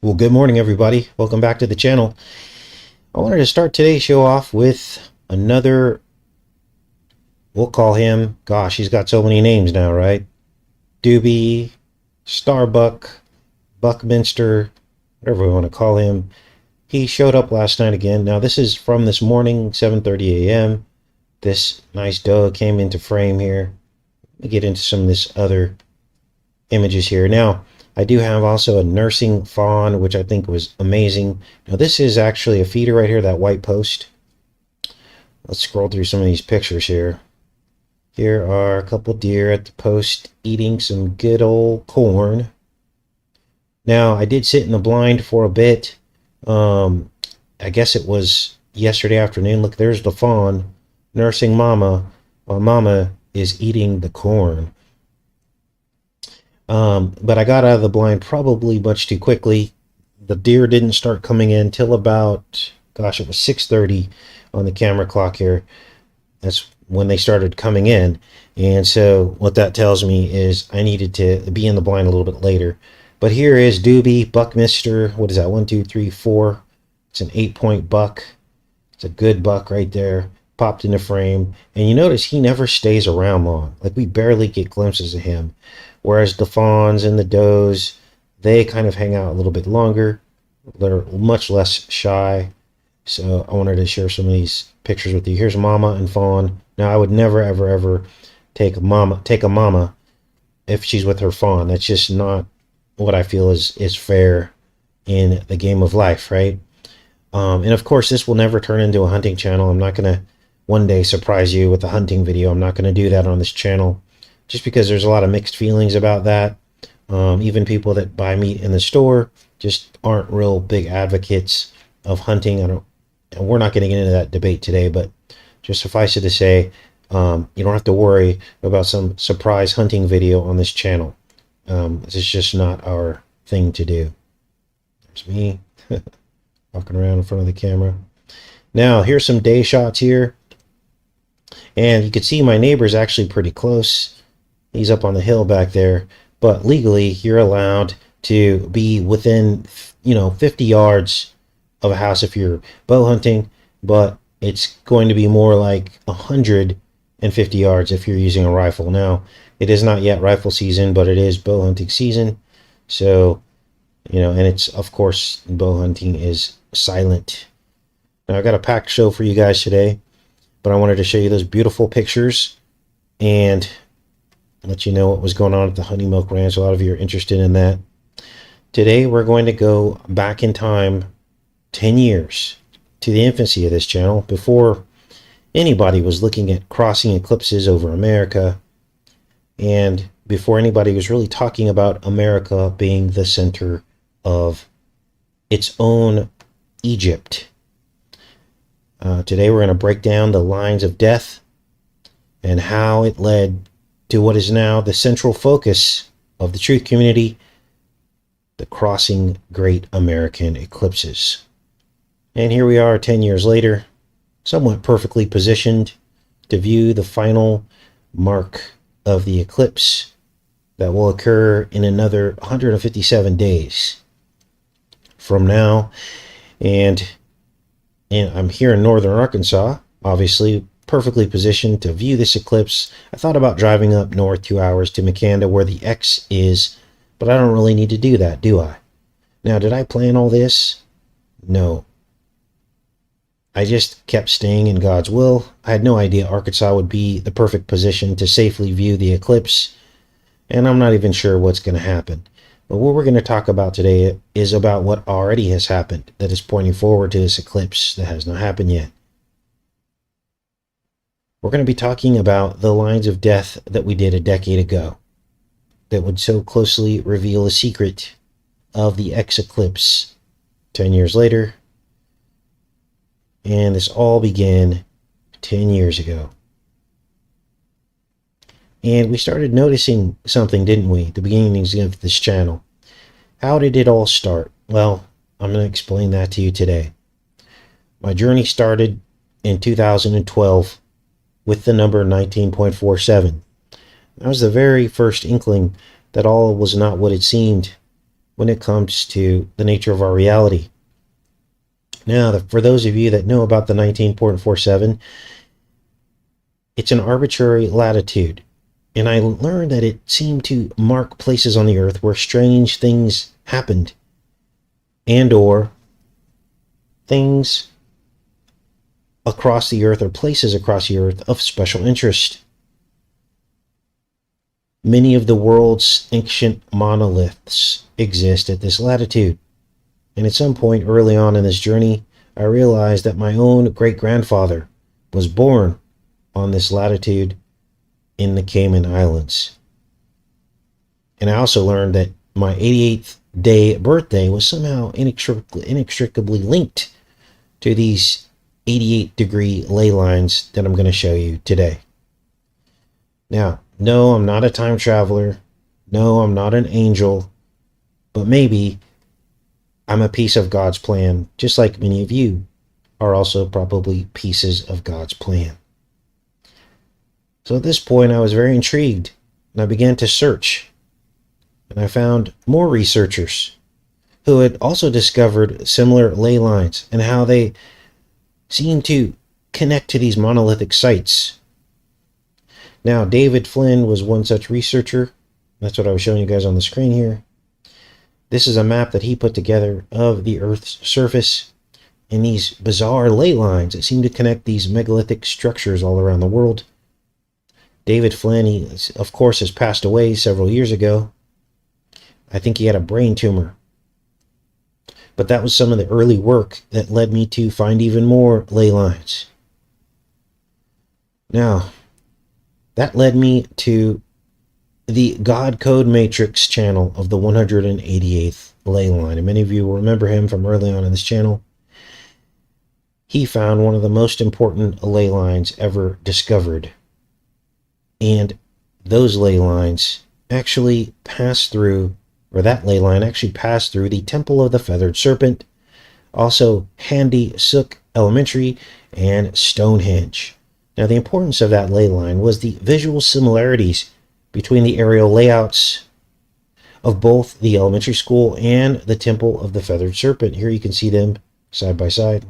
Well, good morning, everybody. Welcome back to the channel. I wanted to start today's show off with another, we'll call him, gosh, he's got so many names now, right? Doobie, Starbuck, Buckminster, whatever we want to call him. He showed up last night again. Now, this is from this morning, 7:30 a.m. This nice doe came into frame here. Let me get into some of this other images here. Now, I do have also a nursing fawn, which I think was amazing. Now, this is actually a feeder right here, that white post. Let's scroll through some of these pictures here. Here are a couple deer at the post eating some good old corn. Now, I did sit in the blind for a bit. I guess it was yesterday afternoon. Look, there's the fawn nursing mama while mama is eating the corn. But I got out of the blind probably much too quickly. The deer didn't start coming in till about, gosh, it was 6:30 on the camera clock here. That's when they started coming in. And so what that tells me is I needed to be in the blind a little bit later. But here is Doobie, Buckminster. What is that? 1, 2, 3, 4. It's an 8-point buck. It's a good buck right there. Popped into frame. And you notice he never stays around long. Like, we barely get glimpses of him. Whereas the fawns and the does, they kind of hang out a little bit longer. They're much less shy. So I wanted to share some of these pictures with you. Here's mama and fawn. Now, I would never, ever, ever take a mama if she's with her fawn. That's just not what I feel is fair in the game of life, right? And of course, this will never turn into a hunting channel. I'm not going to one day surprise you with a hunting video. I'm not going to do that on this channel, just because there's a lot of mixed feelings about that. Even people that buy meat in the store just aren't real big advocates of hunting. And we're not going to get into that debate today, but just suffice it to say, you don't have to worry about some surprise hunting video on this channel. This is just not our thing to do. There's me walking around in front of the camera. Now, here's some day shots here. And you can see my neighbor's actually pretty close. He's up on the hill back there. But legally, you're allowed to be within, 50 yards of a house if you're bow hunting. But it's going to be more like 150 yards if you're using a rifle. Now, it is not yet rifle season, but it is bow hunting season. So, and it's, of course, bow hunting is silent. Now, I got a packed show for you guys today, but I wanted to show you those beautiful pictures and let you know what was going on at the Honey Milk Ranch. A lot of you are interested in that. Today, we're going to go back in time 10 years to the infancy of this channel, before anybody was looking at crossing eclipses over America, and before anybody was really talking about America being the center of its own Egypt. Today we're going to break down the lines of death and how it led to what is now the central focus of the truth community, the crossing great American eclipses. And here we are 10 years later, somewhat perfectly positioned to view the final mark of the eclipse that will occur in another 157 days from now. And I'm here in northern Arkansas, obviously perfectly positioned to view this eclipse. I thought about driving up north 2 hours to Makanda where the X is, but I don't really need to do that, do I? Now, did I plan all this? No. I just kept staying in God's will. I had no idea Arkansas would be the perfect position to safely view the eclipse, and I'm not even sure what's going to happen. But what we're going to talk about today is about what already has happened that is pointing forward to this eclipse that has not happened yet. We're going to be talking about the lines of death that we did a decade ago that would so closely reveal the secret of the X eclipse 10 years later. And this all began 10 years ago. And we started noticing something, didn't we, at the beginnings of this channel? How did it all start? Well, I'm going to explain that to you today. My journey started in 2012 with the number 19.47. That was the very first inkling that all was not what it seemed. when it comes to the nature of our reality. Now, for those of you that know about the 19.47, it's an arbitrary latitude. And I learned that it seemed to mark places on the earth where strange things happened, and or things across the earth or places across the earth of special interest. Many of the world's ancient monoliths exist at this latitude. And at some point early on in this journey, I realized that my own great-grandfather was born on this latitude in the Cayman Islands. And I also learned that my 88th day birthday was somehow inextricably linked to these 88-degree ley lines that I'm going to show you today. Now, no, I'm not a time traveler. No, I'm not an angel. But maybe I'm a piece of God's plan, just like many of you are also probably pieces of God's plan. So at this point, I was very intrigued, and I began to search. And I found more researchers who had also discovered similar ley lines and how they seem to connect to these monolithic sites. Now, David Flynn was one such researcher. That's what I was showing you guys on the screen here. This is a map that he put together of the Earth's surface and these bizarre ley lines that seem to connect these megalithic structures all around the world. David Flynn, he, of course, has passed away several years ago. I think he had a brain tumor. But that was some of the early work that led me to find even more ley lines. Now, that led me to the God Code Matrix channel of the 188th ley line. And many of you will remember him from early on in this channel. He found one of the most important ley lines ever discovered. And those ley lines actually passed through, or that ley line actually passed through the Temple of the Feathered Serpent, also Handy Sook Elementary, and Stonehenge. Now, the importance of that ley line was the visual similarities between the aerial layouts of both the elementary school and the Temple of the Feathered Serpent. Here you can see them side by side.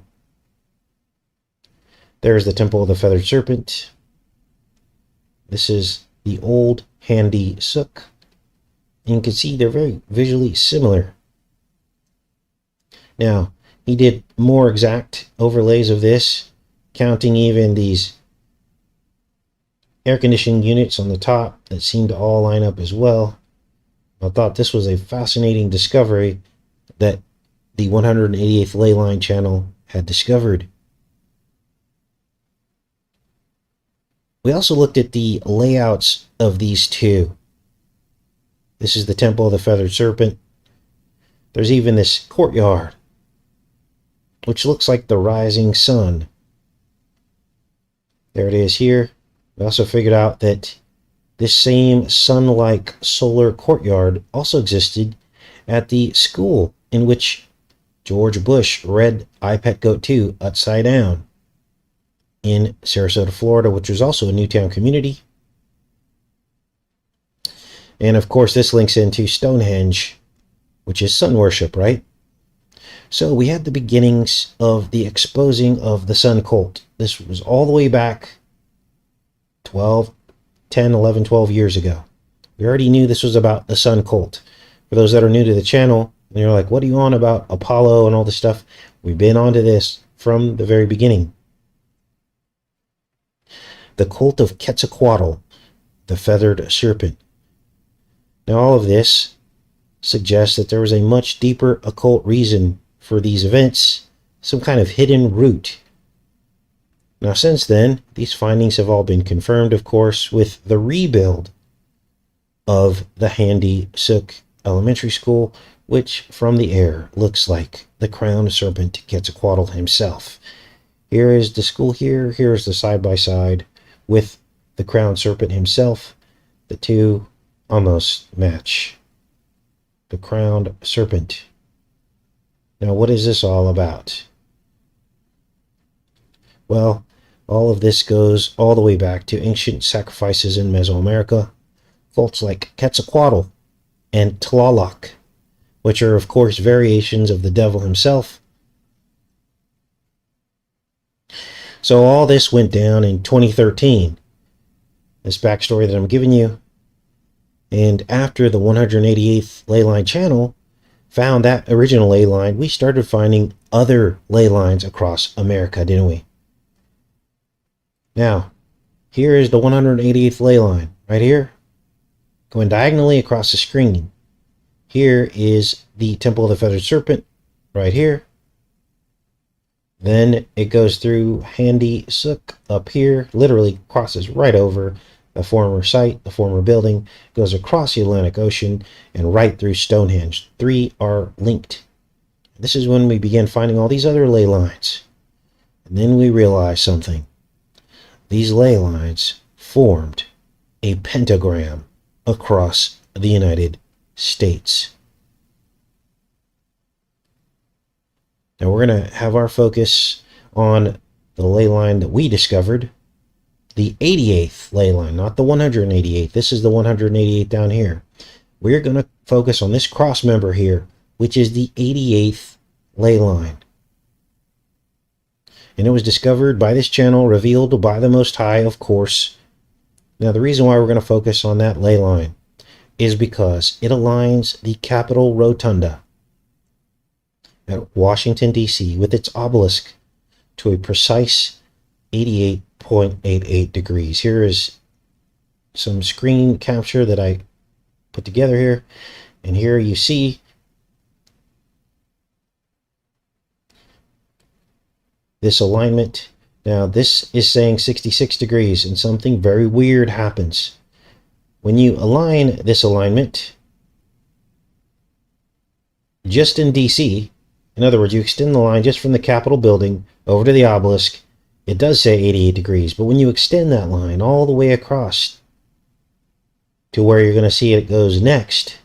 There's the Temple of the Feathered Serpent. This is the old Handy Sook. And you can see they're very visually similar. Now, he did more exact overlays of this, counting even these air conditioning units on the top that seem to all line up as well. I thought this was a fascinating discovery that the 188th ley line channel had discovered. We also looked at the layouts of these two. This is the Temple of the Feathered Serpent. There's even this courtyard, which looks like the rising sun. There it is here. We also figured out that this same sun-like solar courtyard also existed at the school in which George Bush read I Pet Goat 2 upside down in Sarasota, Florida, which was also a Newtown community. And of course, this links into Stonehenge, which is sun worship, right? So we had the beginnings of the exposing of the sun cult. This was all the way back 10, 11, 12 years ago. We already knew this was about the sun cult. For those that are new to the channel, and you're like, what are you on about Apollo and all this stuff? We've been onto this from the very beginning. The cult of Quetzalcoatl, the feathered serpent. Now, all of this suggests that there was a much deeper occult reason for these events, some kind of hidden root. Now, since then, these findings have all been confirmed, of course, with the rebuild of the Handy Sook Elementary School, which from the air looks like the crowned serpent Quetzalcoatl himself. Here is the school here. Here's the side-by-side with the crowned serpent himself. The two almost match. The crowned serpent. Now, what is this all about? Well, all of this goes all the way back to ancient sacrifices in Mesoamerica. Cults like Quetzalcoatl and Tlaloc which are, of course, variations of the devil himself. So all this went down in 2013, this backstory that I'm giving you. And after the 188th ley line channel found that original ley line, we started finding other ley lines across America, didn't we? Now, here is the 188th ley line, right here, going diagonally across the screen. Here is the Temple of the Feathered Serpent, right here. Then it goes through Handy Sook up here, literally crosses right over the former site, the former building, goes across the Atlantic Ocean, and right through Stonehenge. 3 are linked. This is when we began finding all these other ley lines. And then we realized something. These ley lines formed a pentagram across the United States. Now we're going to have our focus on the ley line that we discovered, the 88th ley line, not the 188th. This is the 188th down here. We're going to focus on this cross member here, which is the 88th ley line. And it was discovered by this channel, revealed by the Most High, of course. Now, the reason why we're going to focus on that ley line is because it aligns the Capitol Rotunda at Washington, D.C. with its obelisk to a precise 88.88 degrees. Here is some screen capture that I put together here. And here you see this alignment. Now this is saying 66 degrees, and something very weird happens. When you align this alignment just in DC, in other words, you extend the line just from the Capitol building over to the obelisk, it does say 88 degrees. But when you extend that line all the way across to where you're going to see it goes next,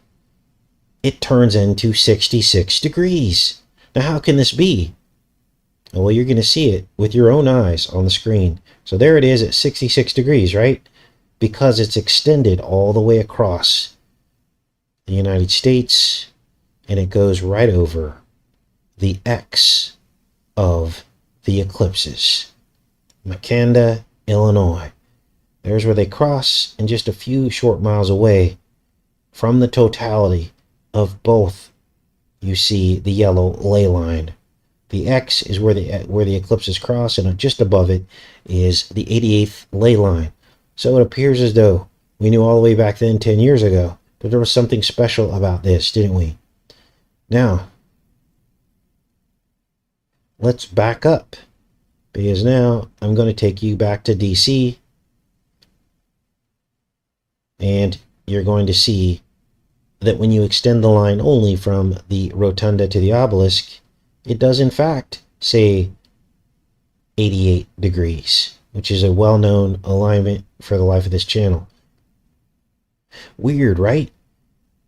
it turns into 66 degrees. Now, how can this be? Well, you're going to see it with your own eyes on the screen. So there it is at 66 degrees, right? Because it's extended all the way across the United States, and it goes right over the X of the eclipses. Makanda, Illinois. There's where they cross, and just a few short miles away from the totality of both, you see the yellow ley line. The X is where the eclipses cross, and just above it is the 88th ley line. So it appears as though we knew all the way back then, 10 years ago, that there was something special about this, didn't we? Now, let's back up, because now I'm going to take you back to DC, and you're going to see that when you extend the line only from the rotunda to the obelisk, it does in fact say 88 degrees, which is a well-known alignment for the life of this channel. Weird, right?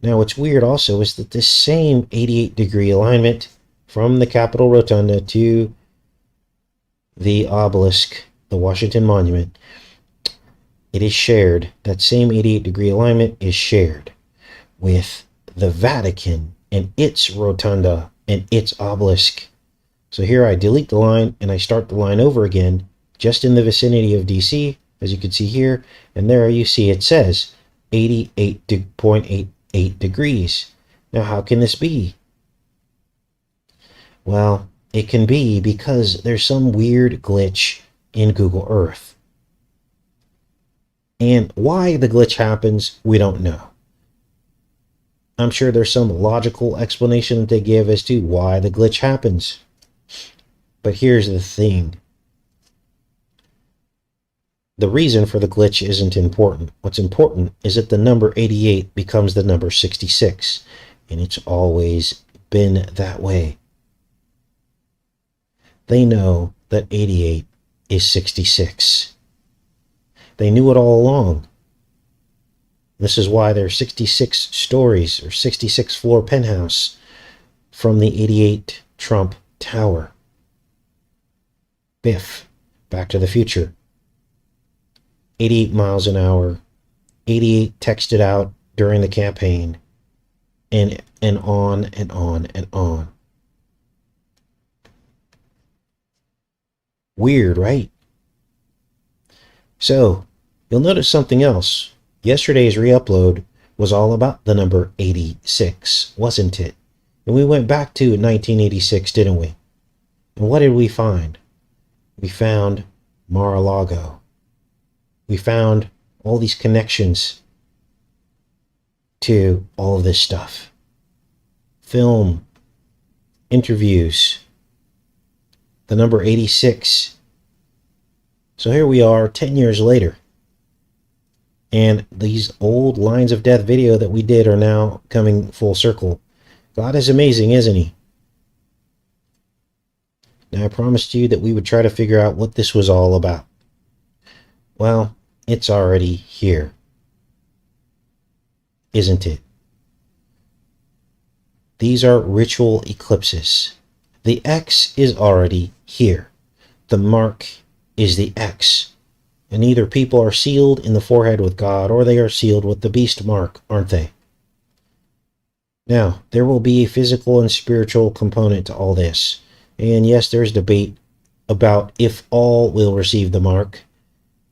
Now, what's weird also is that this same 88 degree alignment from the Capitol Rotunda to the obelisk, the Washington Monument, it is shared. That same 88 degree alignment is shared with the Vatican and its rotunda and its obelisk. So here I delete the line and I start the line over again, just in the vicinity of DC, as you can see here, and there you see it says 88.88 degrees. Now, how can this be? Well, it can be because there's some weird glitch in Google Earth. And why the glitch happens, we don't know. I'm sure there's some logical explanation that they give as to why the glitch happens. But here's the thing. The reason for the glitch isn't important. What's important is that the number 88 becomes the number 66. And it's always been that way. They know that 88 is 66. They knew it all along. This is why there's 66 stories or 66 floor penthouse from the 88 Trump Tower. Biff, Back to the Future. 88 miles an hour, 88 texted out during the campaign, and on and on and on. Weird, right? So, you'll notice something else. Yesterday's re-upload was all about the number 86, wasn't it? And we went back to 1986, didn't we? And what did we find? We found Mar-a-Lago. We found all these connections to all of this stuff. Film, interviews, the number 86. So here we are 10 years later. And these old Lines of Death video that we did are now coming full circle. God is amazing, isn't he? Now, I promised you that we would try to figure out what this was all about. Well, it's already here, isn't it? These are ritual eclipses. The X is already here. The mark is the X. And either people are sealed in the forehead with God or they are sealed with the beast mark, aren't they? Now, there will be a physical and spiritual component to all this. And yes, there's debate about if all will receive the mark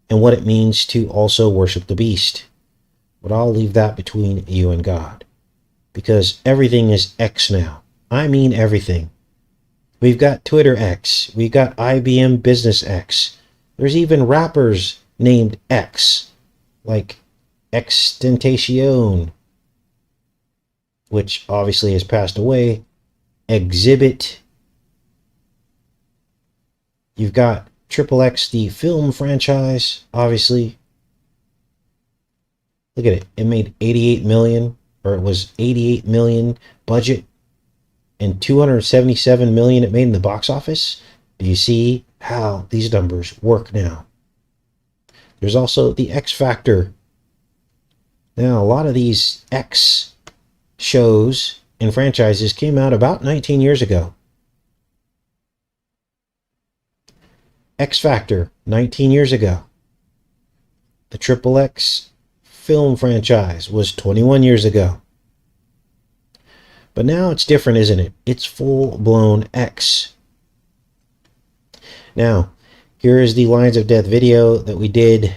and what it means to also worship the beast. But I'll leave that between you and God. Because everything is X now. I mean everything. We've got Twitter X. We've got IBM Business X. There's even rappers named X. Like Extentation, which obviously has passed away. Exhibit. You've got Triple X, the film franchise, obviously. Look at it. It made 88 million, or it was 88 million budget, and 277 million it made in the box office. Do you see how these numbers work now? There's also the X Factor. Now, a lot of these X shows and franchises came out about 19 years ago. X Factor, 19 years ago. The Triple X film franchise was 21 years ago. But now it's different, isn't it? It's full-blown X. Now, here is the Lines of Death video that we did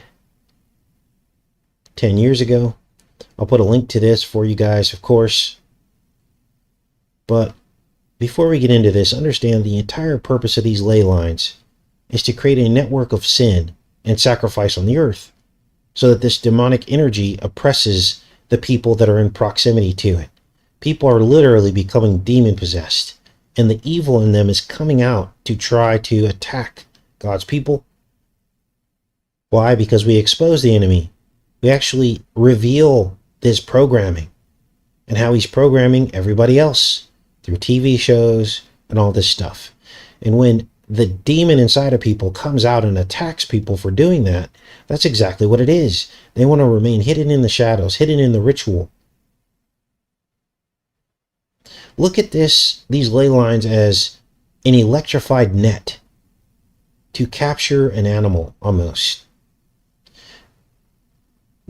10 years ago. I'll put a link to this for you guys, of course. But before we get into this, understand the entire purpose of these ley lines is to create a network of sin and sacrifice on the earth so that this demonic energy oppresses the people that are in proximity to it. People are literally becoming demon-possessed, and the evil in them is coming out to try to attack God's people. Why? Because we expose the enemy. We actually reveal this programming and how he's programming everybody else through TV shows and all this stuff. And when the demon inside of people comes out and attacks people for doing that, that's exactly what it is. They want to remain hidden in the shadows, hidden in the ritual. Look at these ley lines as an electrified net to capture an animal, almost.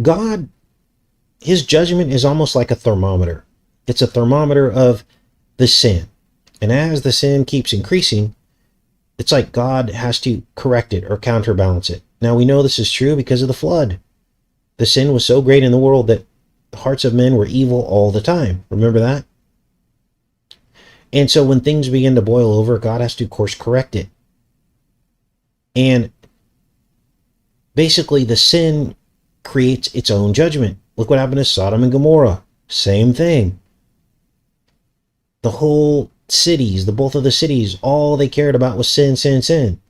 God, his judgment is almost like a thermometer. It's a thermometer of the sin. And as the sin keeps increasing, it's like God has to correct it or counterbalance it. Now we know this is true because of the flood. The sin was so great in the world that the hearts of men were evil all the time. Remember that? And so when things begin to boil over, God has to course correct it. And basically the sin creates its own judgment. Look what happened to Sodom and Gomorrah. Same thing. The whole cities, both of the cities, all they cared about was sin, sin, sin.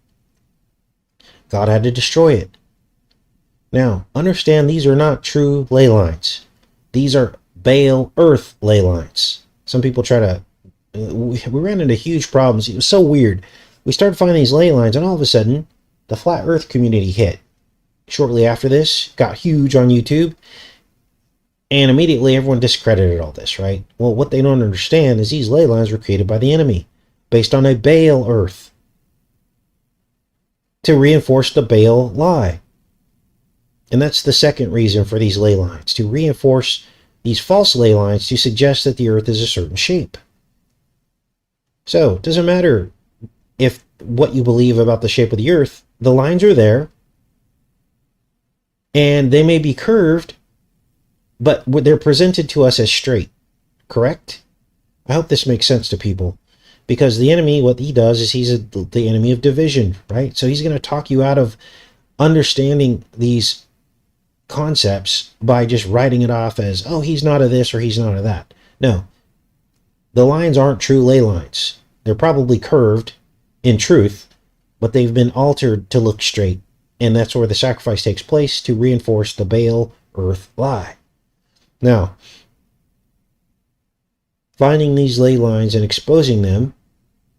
God had to destroy it. Now, understand these are not true ley lines. These are Baal earth ley lines. Some people try to... we ran into huge problems. It was so weird. We started finding these ley lines, and all of a sudden, the flat earth community hit. Shortly after this, got huge on YouTube, and immediately everyone discredited all this, right? Well, what they don't understand is these ley lines were created by the enemy, based on a Baal earth, to reinforce the Baal lie. And that's the second reason for these ley lines, to reinforce these false ley lines to suggest that the Earth is a certain shape. So it doesn't matter if what you believe about the shape of the Earth, the lines are there, and they may be curved, but they're presented to us as straight, correct? I hope this makes sense to people, because the enemy, what he does is he's the enemy of division, right? So he's going to talk you out of understanding these concepts by just writing it off as, oh, he's not of this or he's not of that. No, the lines aren't true ley lines. They're probably curved in truth, but they've been altered to look straight. And that's where the sacrifice takes place to reinforce the Baal earth lie. Now, finding these ley lines and exposing them,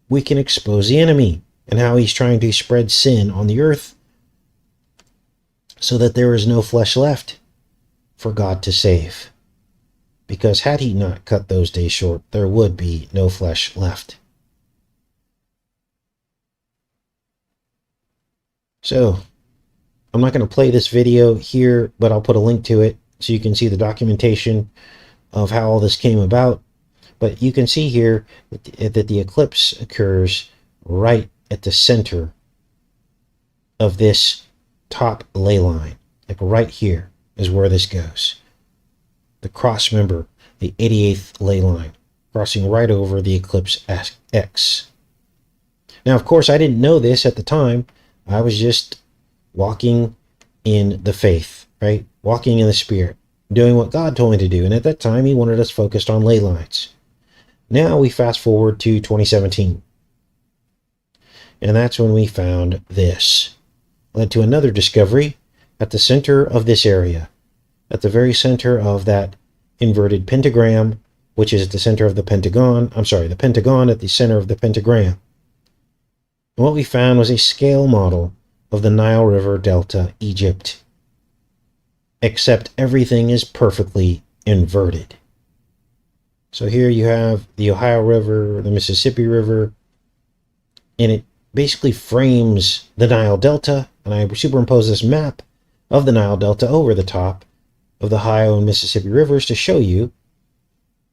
we can expose the enemy and how he's trying to spread sin on the earth so that there is no flesh left for God to save. Because had he not cut those days short, there would be no flesh left. So, I'm not going to play this video here, but I'll put a link to it so you can see the documentation of how all this came about. But you can see here that the eclipse occurs right at the center of this top ley line. Like right here is where this goes. The cross member, the 88th ley line, crossing right over the eclipse X. Now, of course, I didn't know this at the time. I was just walking in the faith, right? Walking in the Spirit, doing what God told me to do. And at that time, he wanted us focused on ley lines. Now we fast forward to 2017. And that's when we found this. Led to another discovery at the center of this area. At the very center of that inverted pentagram, which is at the center of the pentagon. I'm sorry, the pentagon at the center of the pentagram. And what we found was a scale model of the Nile River Delta, Egypt. Except everything is perfectly inverted. So here you have the Ohio River, the Mississippi River, and it basically frames the Nile Delta, and I superimpose this map of the Nile Delta over the top of the Ohio and Mississippi rivers to show you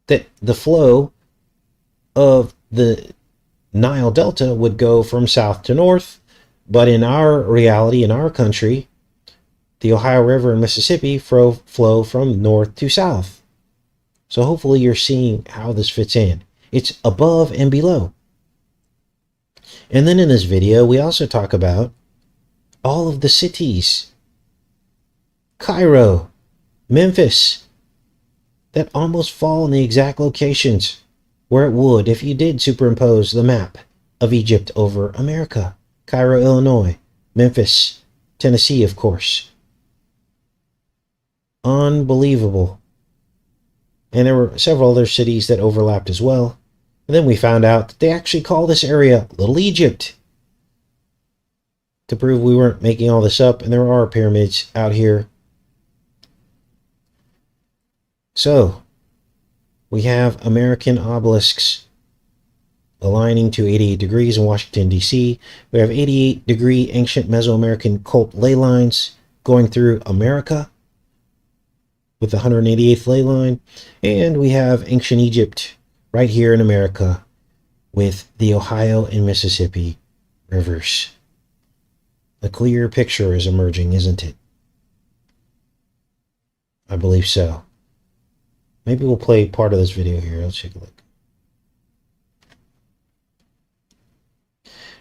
that the flow of the Nile Delta would go from south to north, but in our reality, in our country, the Ohio River and Mississippi flow from north to south. So hopefully you're seeing how this fits in. It's above and below. And then in this video, we also talk about all of the cities, Cairo, Memphis, that almost fall in the exact locations where it would if you did superimpose the map of Egypt over America. Cairo, Illinois, Memphis, Tennessee, of course. Unbelievable. And there were several other cities that overlapped as well. And then we found out that they actually call this area Little Egypt. To prove we weren't making all this up, and there are pyramids out here. So, we have American obelisks aligning to 88 degrees in Washington, D.C. We have 88-degree ancient Mesoamerican cult ley lines going through America with the 188th ley line. And we have ancient Egypt right here in America with the Ohio and Mississippi rivers. A clear picture is emerging, isn't it? I believe so. Maybe we'll play part of this video here. Let's take a look.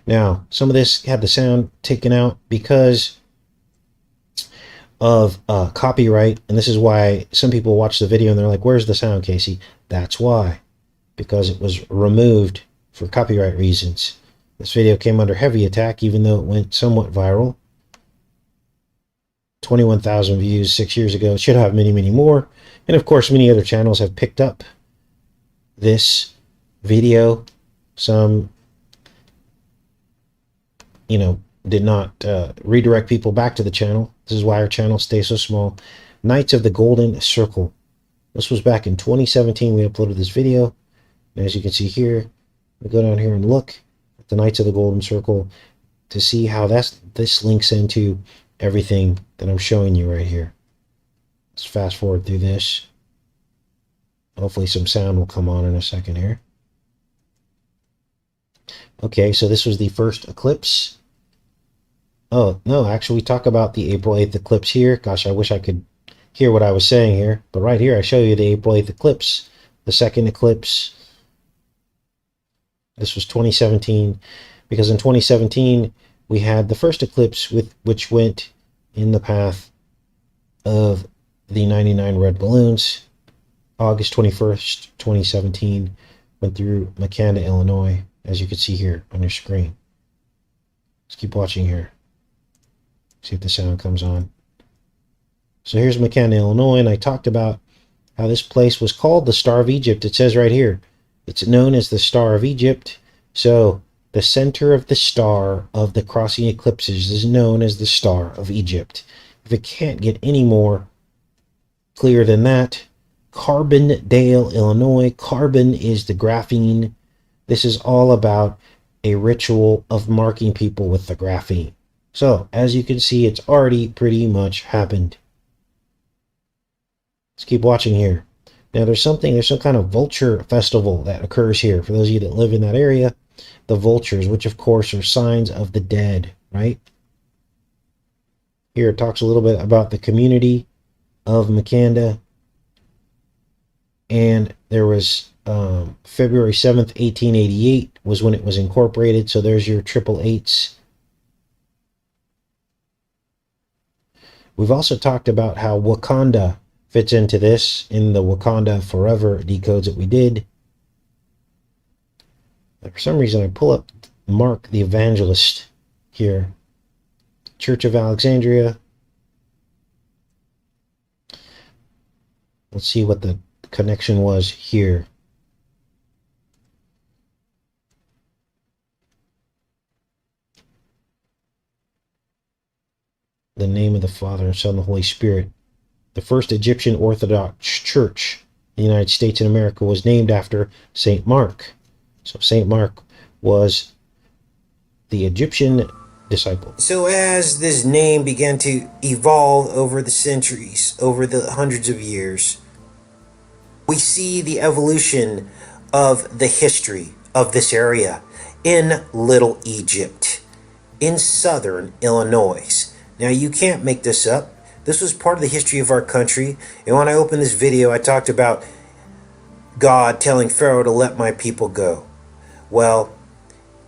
Now, some of this had the sound taken out because of copyright, and this is why some people watch the video and they're like, where's the sound, Casey? That's why. Because it was removed for copyright reasons. This video came under heavy attack, even though it went somewhat viral. 21,000 views 6 years ago. It should have many, many more. And of course, many other channels have picked up this video. Some, did not redirect people back to the channel. This is why our channel stays so small. Knights of the Golden Circle. This was back in 2017. We uploaded this video. And as you can see here, we go down here and look at the Knights of the Golden Circle to see how this links into everything that I'm showing you right here. Let's fast forward through this. Hopefully some sound will come on in a second here. Okay, so this was the first eclipse. Oh, no, actually, we talk about the April 8th eclipse here. Gosh, I wish I could hear what I was saying here. But right here, I show you the April 8th eclipse. The second eclipse. This was 2017. Because in 2017, we had the first eclipse which went in the path of the 99 red balloons. August 21st, 2017, went through McCanda, Illinois, as you can see here on your screen. Let's keep watching here. See if the sound comes on. So here's McCanda, Illinois, and I talked about how this place was called the Star of Egypt. It says right here, it's known as the Star of Egypt. So the center of the star of the crossing eclipses is known as the Star of Egypt. If it can't get any more clear than that, Carbondale, Illinois. Carbon is the graphene. This is all about a ritual of marking people with the graphene. So, as you can see, it's already pretty much happened. Let's keep watching here. Now, there's some kind of vulture festival that occurs here. For those of you that live in that area, the vultures, which of course are signs of the dead, right? Here it talks a little bit about the community of McCanda. And there was February 7th, 1888 was when it was incorporated. So there's your 888s. We've also talked about how Wakanda fits into this in the Wakanda Forever decodes that we did. For some reason, I pull up Mark the Evangelist here. Church of Alexandria. Let's see what the connection was here. The name of the Father and Son and the Holy Spirit. The first Egyptian Orthodox Church in the United States and America was named after St. Mark. So St. Mark was the Egyptian disciple. So as this name began to evolve over the centuries, over the hundreds of years, we see the evolution of the history of this area in Little Egypt, in southern Illinois. Now, you can't make this up. This was part of the history of our country. And when I opened this video, I talked about God telling Pharaoh to let my people go. Well,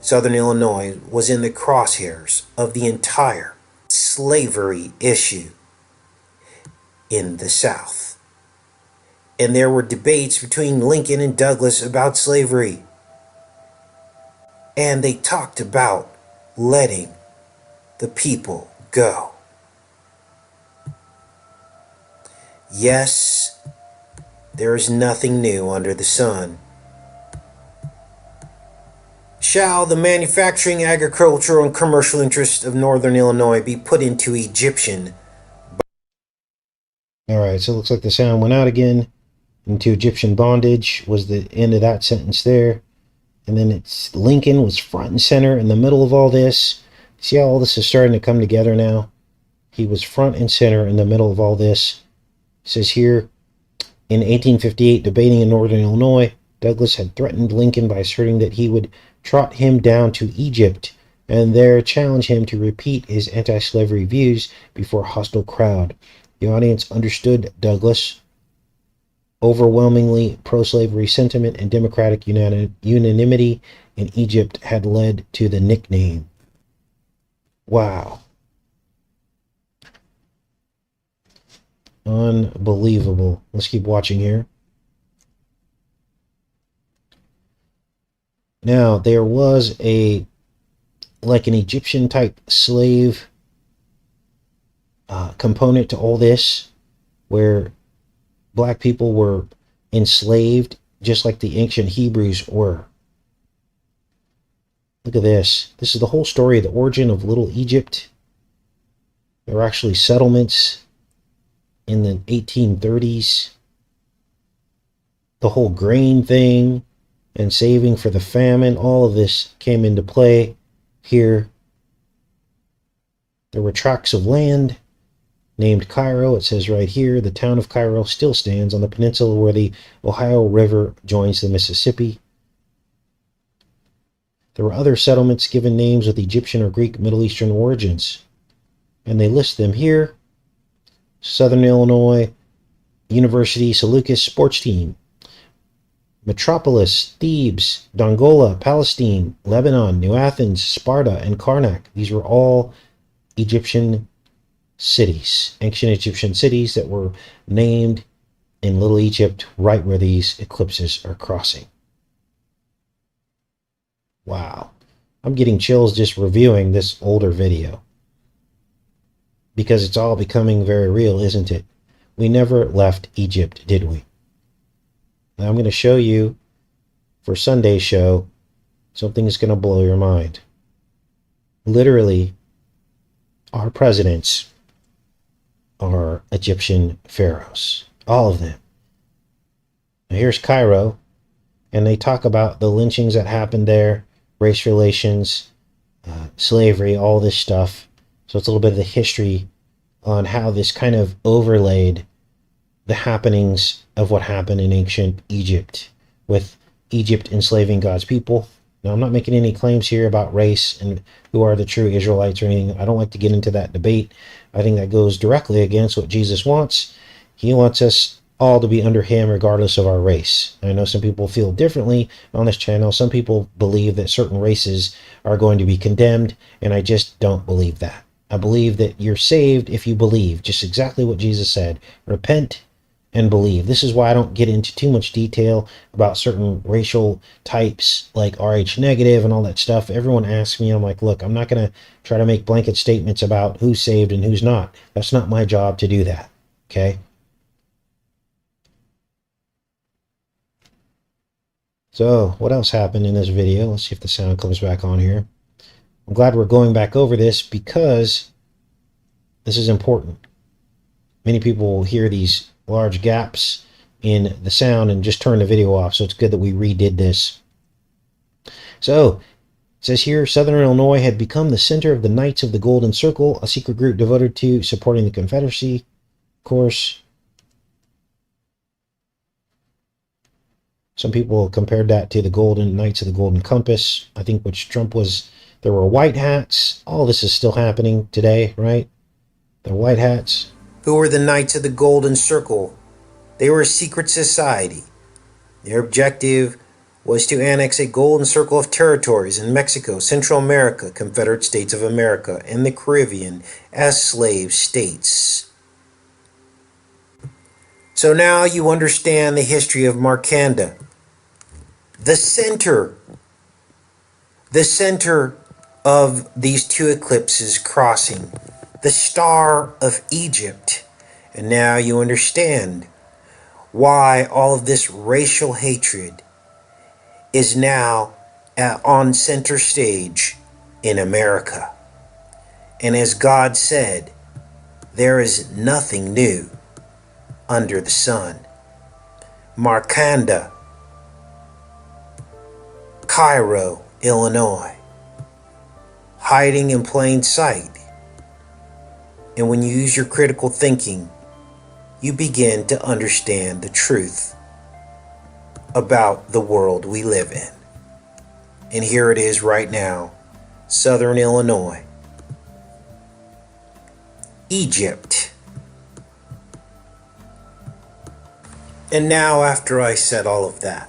southern Illinois was in the crosshairs of the entire slavery issue in the South. And there were debates between Lincoln and Douglas about slavery. And they talked about letting the people go. Yes, there is nothing new under the sun. Shall the manufacturing, agricultural, and commercial interests of northern Illinois be put into Egyptian? Alright, so it looks like the sound went out again. Into Egyptian bondage was the end of that sentence there. And then it's Lincoln was front and center in the middle of all this. See how all this is starting to come together now? He was front and center in the middle of all this. It says here, in 1858, debating in northern Illinois, Douglas had threatened Lincoln by asserting that he would trot him down to Egypt and there challenge him to repeat his anti-slavery views before a hostile crowd. The audience understood Douglas' overwhelmingly pro-slavery sentiment and democratic unanimity in Egypt had led to the nickname. Wow. Unbelievable. Let's keep watching here. Now, there was an Egyptian type slave component to all this, where black people were enslaved just like the ancient Hebrews were. Look at this. This is the whole story of the origin of Little Egypt. There were actually settlements in the 1830s. The whole grain thing and saving for the famine, all of this came into play here. There were tracts of land named Cairo. It says right here, the town of Cairo still stands on the peninsula where the Ohio River joins the Mississippi. There were other settlements given names with Egyptian or Greek Middle Eastern origins, and they list them here. Southern Illinois University Seleucus sports team, Metropolis, Thebes, Dongola, Palestine, Lebanon, New Athens, Sparta, and Karnak. These were all Egyptian cities, ancient Egyptian cities that were named in Little Egypt, right where these eclipses are crossing. Wow. I'm getting chills just reviewing this older video, because it's all becoming very real, isn't it? We never left Egypt, did we? Now I'm going to show you, for Sunday's show, something that's going to blow your mind. Literally, our presidents are Egyptian pharaohs. All of them. Now here's Cairo, and they talk about the lynchings that happened there, race relations, slavery, all this stuff. So it's a little bit of the history on how this kind of overlaid the happenings of what happened in ancient Egypt, with Egypt enslaving God's people. Now, I'm not making any claims here about race and who are the true Israelites or anything. I don't like to get into that debate. I think that goes directly against what Jesus wants. He wants us all to be under him regardless of our race. I know some people feel differently on this channel. Some people believe that certain races are going to be condemned, and I just don't believe that. I believe that you're saved if you believe, just exactly what Jesus said. Repent and believe. This is why I don't get into too much detail about certain racial types like RH negative and all that stuff. Everyone asks me, I'm like, look, I'm not going to try to make blanket statements about who's saved and who's not. That's not my job to do that. Okay? So, what else happened in this video? Let's see if the sound comes back on here. I'm glad we're going back over this because this is important. Many people will hear these large gaps in the sound and just turn the video off, so it's good that we redid this. So, it says here, Southern Illinois had become the center of the Knights of the Golden Circle, a secret group devoted to supporting the Confederacy. Of course, some people compared that to the Golden Knights of the Golden Compass, I think, which Trump was. There were white hats. All this is still happening today, right? The white hats. Who were the Knights of the Golden Circle? They were a secret society. Their objective was to annex a golden circle of territories in Mexico, Central America, Confederate States of America, and the Caribbean as slave states. So now you understand the history of Markanda. The center of these two eclipses crossing, the Star of Egypt. And now you understand why all of this racial hatred is now on center stage in America. And as God said, there is nothing new under the sun. Markanda, Cairo, Illinois, hiding in plain sight. And when you use your critical thinking, you begin to understand the truth about the world we live in. And here it is right now, Southern Illinois, Egypt. And now, after I said all of that,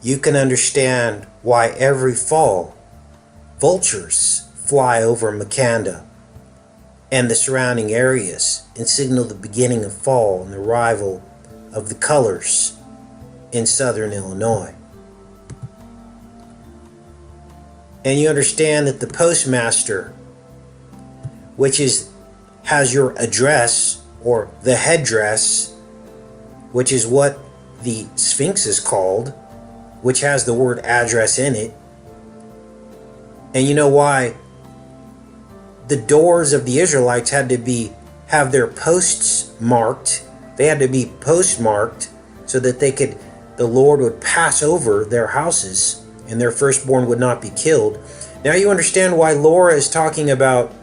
you can understand why every fall vultures fly over Markanda and the surrounding areas and signal the beginning of fall and the arrival of the colors in Southern Illinois. And you understand that the postmaster, which has your address or the headdress, which is what the Sphinx is called, which has the word address in it. And you know why the doors of the Israelites had to have their posts marked. They had to be postmarked so that the Lord would pass over their houses and their firstborn would not be killed. Now you understand why Laura is talking about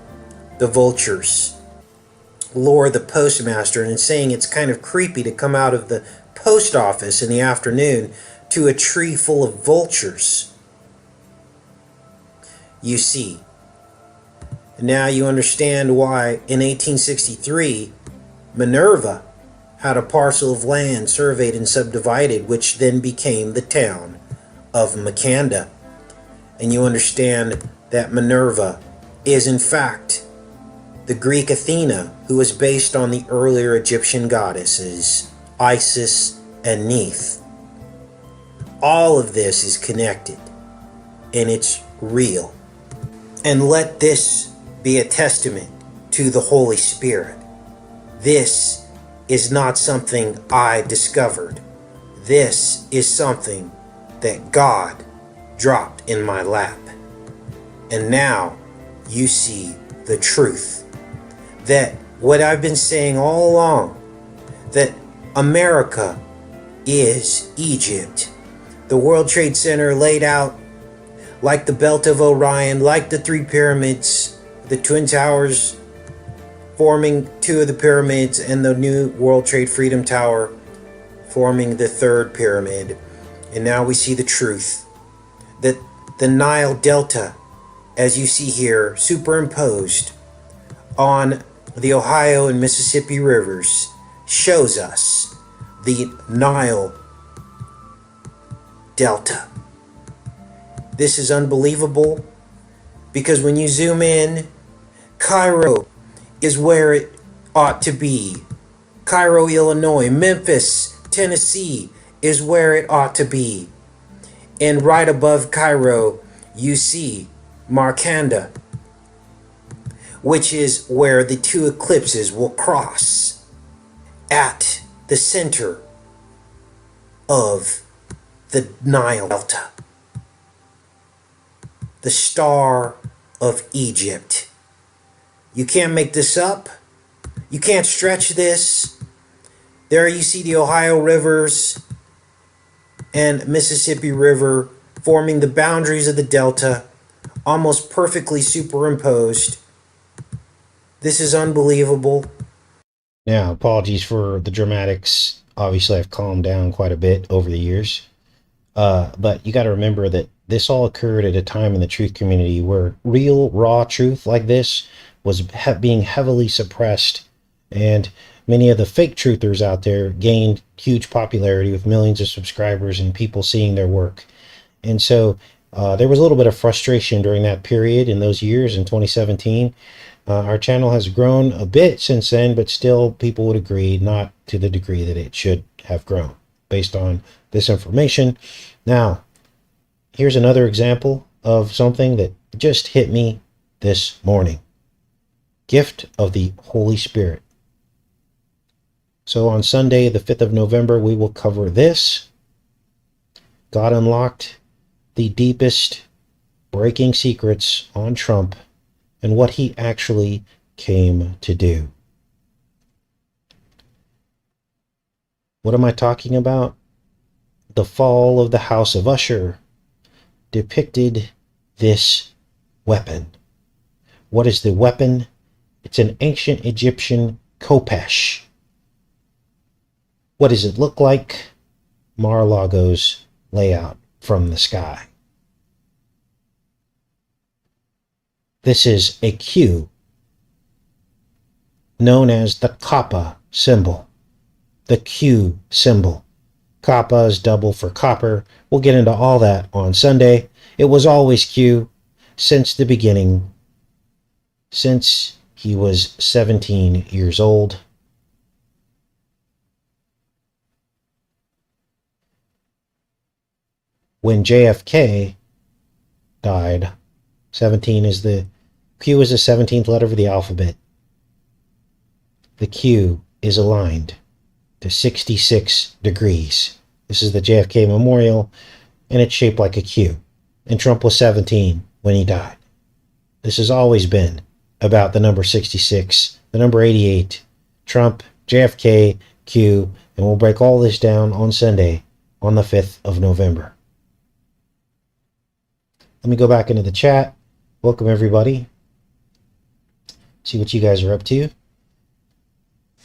the vultures. lure the postmaster and saying it's kind of creepy to come out of the post office in the afternoon to a tree full of vultures. You see. Now you understand why in 1863 Minerva had a parcel of land surveyed and subdivided, which then became the town of Makanda. And you understand that Minerva is in fact the Greek Athena, who was based on the earlier Egyptian goddesses Isis and Neith. All of this is connected, and it's real. And let this be a testament to the Holy Spirit. This is not something I discovered. This is something that God dropped in my lap. And now you see the truth. That what I've been saying all along, that America is Egypt. The World Trade Center laid out like the Belt of Orion, like the three pyramids, the Twin Towers forming two of the pyramids, and the new World Trade Freedom Tower forming the third pyramid. And now we see the truth. That the Nile Delta, as you see here, superimposed on the Ohio and Mississippi rivers, shows us the Nile Delta. This is unbelievable because when you zoom in, Cairo is where it ought to be. Cairo, Illinois, Memphis, Tennessee is where it ought to be. And right above Cairo, you see Markanda, which is where the two eclipses will cross at the center of the Nile Delta. The Star of Egypt. You can't make this up. You can't stretch this. There you see the Ohio rivers and Mississippi River forming the boundaries of the Delta, almost perfectly superimposed. This is unbelievable. Now, apologies for the dramatics. Obviously, I've calmed down quite a bit over the years. But you got to remember that this all occurred at a time in the truth community where real, raw truth like this was being heavily suppressed. And many of the fake truthers out there gained huge popularity with millions of subscribers and people seeing their work. And so there was a little bit of frustration during that period in those years in 2017. Our channel has grown a bit since then, but still people would agree not to the degree that it should have grown based on this information. Now, here's another example of something that just hit me this morning. Gift of the Holy Spirit. So on Sunday, the 5th of November, we will cover this. God unlocked the deepest breaking secrets on Trump and what he actually came to do. What am I talking about? The fall of the House of Usher depicted this weapon. What is the weapon? It's an ancient Egyptian khopesh. What does it look like? Mar-a-Lago's layout from the sky. This is a Q, known as the Kappa symbol. The Q symbol. Kappa is double for copper. We'll get into all that on Sunday. It was always Q since the beginning, since he was 17 years old. When JFK died, 17 is the Q is the 17th letter of the alphabet. The Q is aligned to 66 degrees. This is the JFK Memorial, and it's shaped like a Q. And Trump was 17 when he died. This has always been about the number 66, the number 88, Trump, JFK, Q, and we'll break all this down on Sunday on the 5th of November. Let me go back into the chat. Welcome everybody. See what you guys are up to.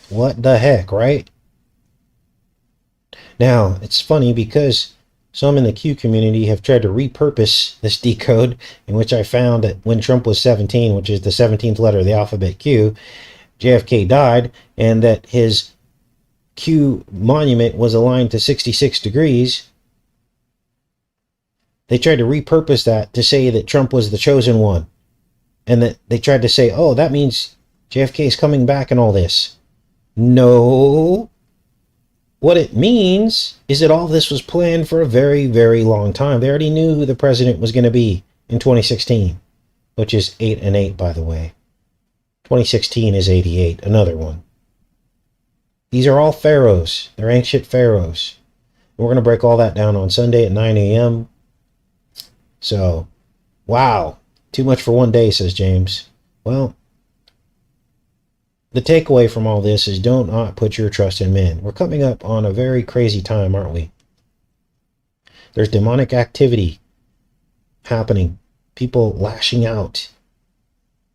What the heck, right? Now, it's funny because some in the Q community have tried to repurpose this decode, in which I found that when Trump was 17, which is the 17th letter of the alphabet Q, JFK died, and that his Q monument was aligned to 66 degrees. They tried to repurpose that to say that Trump was the chosen one. And that they tried to say, oh, that means JFK is coming back and all this. No. What it means is that all this was planned for a very, very long time. They already knew who the president was going to be in 2016, which is 8 and 8, by the way. 2016 is 88, another one. These are all pharaohs. They're ancient pharaohs. We're going to break all that down on Sunday at 9 a.m. So, wow. Too much for one day, says James. Well, the takeaway from all this is don't not put your trust in men. We're coming up on a very crazy time, aren't we? There's demonic activity happening. People lashing out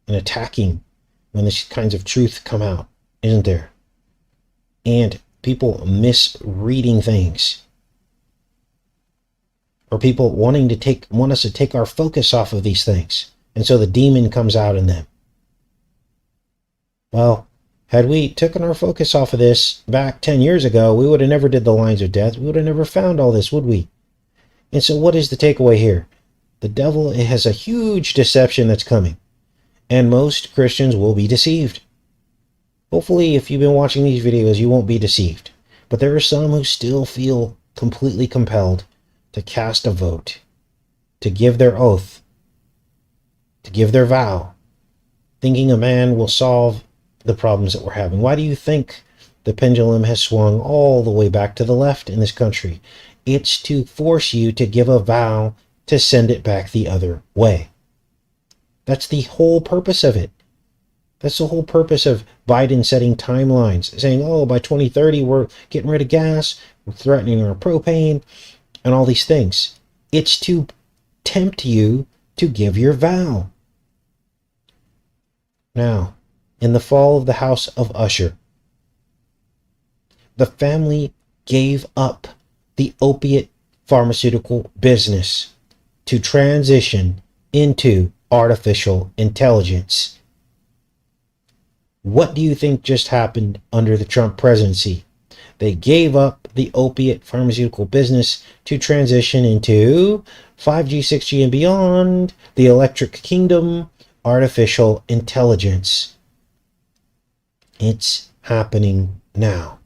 and attacking when these kinds of truth come out, isn't there? And people misreading things. Or people want us to take our focus off of these things. And so the demon comes out in them. Well, had we taken our focus off of this back 10 years ago, we would have never did the lines of death. We would have never found all this, would we? And so what is the takeaway here? The devil has a huge deception that's coming. And most Christians will be deceived. Hopefully, if you've been watching these videos, you won't be deceived. But there are some who still feel completely compelled to cast a vote, to give their oath, to give their vow, thinking a man will solve the problems that we're having. Why do you think the pendulum has swung all the way back to the left in this country? It's to force you to give a vow to send it back the other way. That's the whole purpose of it. That's the whole purpose of Biden setting timelines, saying, oh, by 2030, we're getting rid of gas, we're threatening our propane, and all these things. It's to tempt you to give your vow. Now, in the fall of the House of Usher, the family gave up the opiate pharmaceutical business to transition into artificial intelligence. What do you think just happened under the Trump presidency? They gave up the opiate pharmaceutical business to transition into 5G, 6G, and beyond, the electric kingdom, artificial intelligence. It's happening now.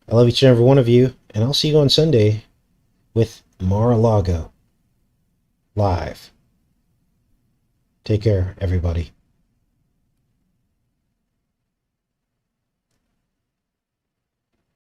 I love each and every one of you, and I'll see you on Sunday with Mar-a-Lago live. Take care, everybody.